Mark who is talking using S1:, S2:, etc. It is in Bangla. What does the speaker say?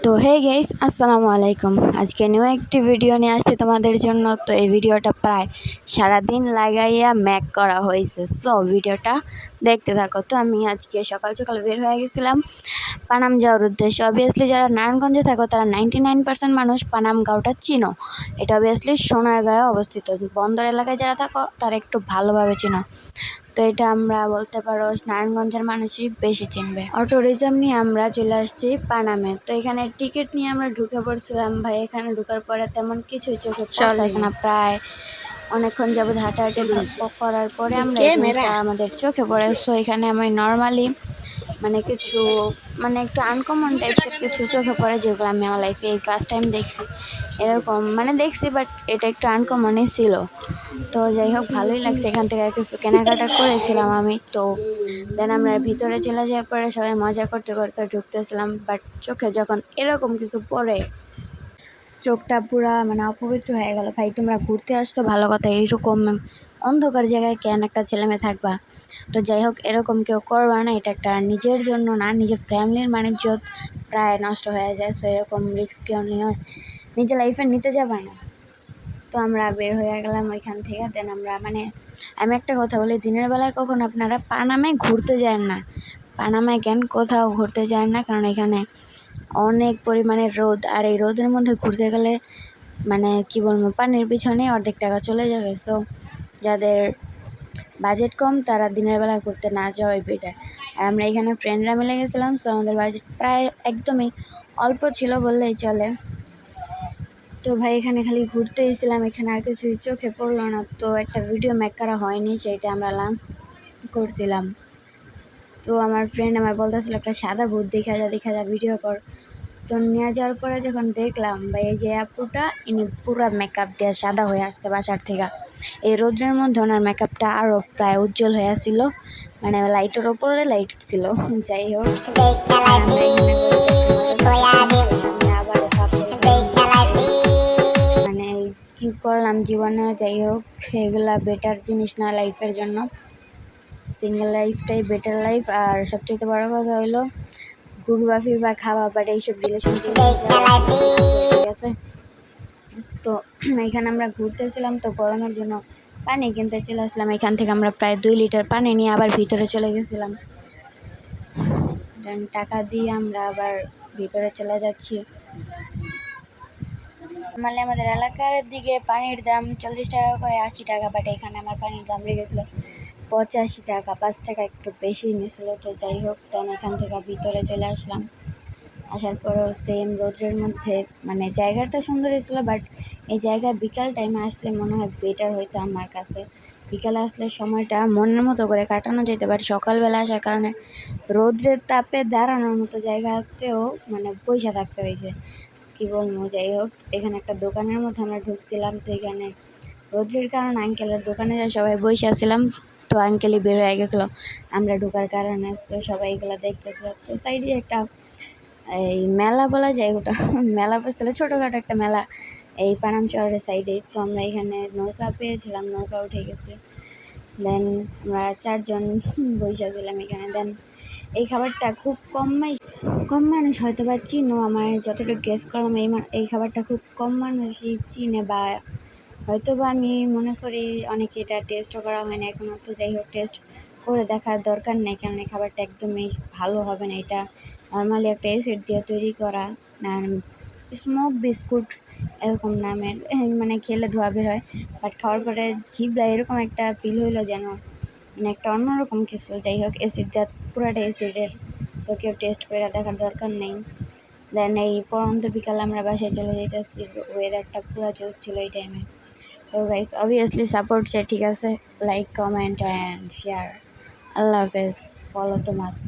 S1: তো হে গাইস, আসসালামু আলাইকুম। আজকে নিউ একটি ভিডিও নিয়ে আসছি তোমাদের জন্য। তো এই ভিডিওটা প্রায় সারাদিন লাগাইয়া মেক করা হয়েছে, সো ভিডিওটা দেখতে থাকো। তো আমি আজকে সকাল সকাল বের হয়ে গেছিলাম পানাম যাওয়ার উদ্দেশ্যে। অবভিয়াসলি যারা নারায়ণগঞ্জে থাকো তারা 99% মানুষ পানামগাঁওটা চিনো। এটা অবভিয়াসলি সোনারগাঁয়ে অবস্থিত। বন্দর এলাকায় যারা থাকো তারা একটু ভালোভাবে চিনো। তো এটা আমরা বলতে পারো নারায়ণগঞ্জের মানুষই বেশি চিনবে। অটো রিজার্ভ নিয়ে আমরা চলে আসছি পানামে। তো এখানে টিকিট নিয়ে আমরা ঢুকে পড়ছিলাম। ভাই এখানে ঢুকার পরে তেমন কিছুই চোখে পড়তেছে না। প্রায় অনেকক্ষণ যাবত হাঁটাহাঁটি করার পরে আমরা এই জিনিসটা আমাদের চোখে পড়ে। সো এখানে আমি নর্মালি কিছু একটু আনকমন টাইপসের কিছু চোখে পড়ে, যেগুলো আমি আমার লাইফে এই ফার্স্ট টাইম দেখছি। এরকম দেখছি, বাট এটা একটু আনকমনই ছিল। তো যাই হোক, ভালোই লাগছে। এখান থেকে কিছু কেনাকাটা করেছিলাম আমি। তো দেন আমরা ভিতরে চলে যাওয়ার পরে সবাই মজা করতে করতে ঢুকতেছিলাম। বাট চোখে যখন এরকম কিছু পড়ে, চোখটা পুরা অপবিত্র হয়ে গেল। ভাই তোমরা ঘুরতে আসতো ভালো কথা, এইরকম অন্ধকার জায়গায় কেন একটা ছেলেমেয়ে থাকবা? তো যাই হোক, এরকম কেউ করবা না। এটা একটা নিজের জন্য না, নিজের ফ্যামিলির ইজ্জত প্রায় নষ্ট হয়ে যায়। সো এরকম রিস্ক কেউ নিয়ে নিজের লাইফে নিতে যাবে না। তো আমরা বের হয়ে গেলাম ওইখান থেকে। দেন আমরা আমি একটা কথা বলি, দিনের বেলায় কখন আপনারা পানামে ঘুরতে যান না। পানামায় কেন কোথাও ঘুরতে যান না, কারণ এখানে অনেক পরিমাণে রোদ। আর এই রোদের মধ্যে ঘুরতে গেলে কি বলবো, পানির পিছনে অর্ধেক টাকা চলে যাবে। সো যাদের বাজেট কম তারা দিনের বেলা ঘুরতে না যাওয়াই বেটার। আর আমরা এখানে ফ্রেন্ডরা মিলে গেছিলাম। সো আমাদের বাজেট প্রায় একদমই অল্প ছিল বললেই চলে। তো ভাই এখানে খালি ঘুরতে এসেছিলাম, এখানে আর কিছুই চোখে পড়লো না। তো একটা ভিডিও মেক করা হয়নি, সেইটা আমরা লাঞ্চ করছিলাম। তো আমার ফ্রেন্ড আমার বলতেছিল একটা সাদা ভূত দেখা যা ভিডিও কর। তো নিয়ে যাওয়ার পরে যখন দেখলাম, ভাই এই যে আপুটা ইনি পুরো মেকআপ দিয়ে সাদা হয়ে আসতে বাসার থেকে। এই রোদ্রের মধ্যে ওনার মেকআপটা আরও প্রায় উজ্জ্বল হয়ে আসছিল, লাইটের ওপরে লাইট ছিল। যাই হোক, কি করলাম জীবনে। যাই হোক, এগুলা বেটার জিনিস না লাইফের জন্য। সিঙ্গেল লাইফটাই বেটার লাইফ। আর সবচেয়ে বড় কথা হলো ঘুরবা ফিরবা খাওয়া, বাট এইসব রিলেশন ঠিক আছে। তো এখানে আমরা ঘুরতেছিলাম, তো গরমের জন্য পানি কিনতে চলে আসলাম। এখান থেকে আমরা প্রায় 2 লিটার পানি নিয়ে আবার ভিতরে চলে গেছিলাম। দেন টাকা দিয়ে আমরা আবার ভিতরে চলে যাচ্ছি। আমাদের এলাকার দিকে পানির দাম 40 টাকা করে 80 টাকা, বাট এখানে আমার পানির দাম লেগেছিল 85 টাকা, 5 টাকা একটু বেশি নিয়েছিল। তো যাই হোক, দেন এখান থেকে ভিতরে চলে আসলাম। আসার পরেও সেম রোদ্রের মধ্যে জায়গাটা সুন্দর ছিল, বাট এই জায়গায় বিকাল টাইমে আসলে মনে হয় বেটার হইতো আমার কাছে। বিকালে আসলে সময়টা মনের মতো করে কাটানো যেতে, বাট সকালবেলা আসার কারণে রোদ্রের তাপে দাঁড়ানোর মতো জায়গাতেও পয়সা থাকতে হয়েছে, কি বলবো। যাই হোক, এখানে একটা দোকানের মধ্যে আমরা ঢুকছিলাম। তো এখানে রোদ্রের কারণে আঙ্কেলের দোকানে যা সবাই বসে আসছিলাম। তো আঙ্কেলই বের হয়ে গেছিলো আমরা ঢোকার কারণে। তো সবাই এগুলো দেখতেছিল। তো সাইডে একটা এই মেলা বলা যায়, ওটা মেলা বসছিল, ছোটোখাটো একটা মেলা এই পানাম শহরের সাইডে। তো আমরা এখানে নৌকা পেয়েছিলাম, নৌকা উঠে গেছে। দেন আমরা 4 জন বসেছিলাম এখানে। দেন এই খাবারটা খুব কম মানুষ হয়তো বা চিনো, আমার যতটুকু গেস করলাম এই খাবারটা খুব কম মানুষই চিনে, বা হয়তো বা আমি মনে করি অনেকে এটা টেস্টও করা হয় না এখনও। তো যাই হোক, টেস্ট করে দেখার দরকার নেই, কারণ এই খাবারটা একদমই ভালো হবে না। এটা নর্মালি একটা অ্যাসিড দিয়ে তৈরি করা, স্মোক বিস্কুট এরকম নামের, খেলে ধোয়া বের হয়। বাট খাওয়ার পরে জিভটা এরকম একটা ফিল হইলো যেন একটা অন্যরকম কিছু। যাই হোক, অ্যাসিড যা পুরাটা অ্যাসিডের। তো কেউ টেস্ট করে দেখার দরকার নেই। দেন এই পরন্ত বিকালে আমরা বাসায় চলে যেতেছি। ওয়েদারটা পুরো জোস ছিল এই টাইমে। তো গাইস, অবভিয়াসলি সাপোর্ট চাই, ঠিক আছে? Like, comment and share. আল্লাহ হাফেজ। ফলো তো মাস্ট।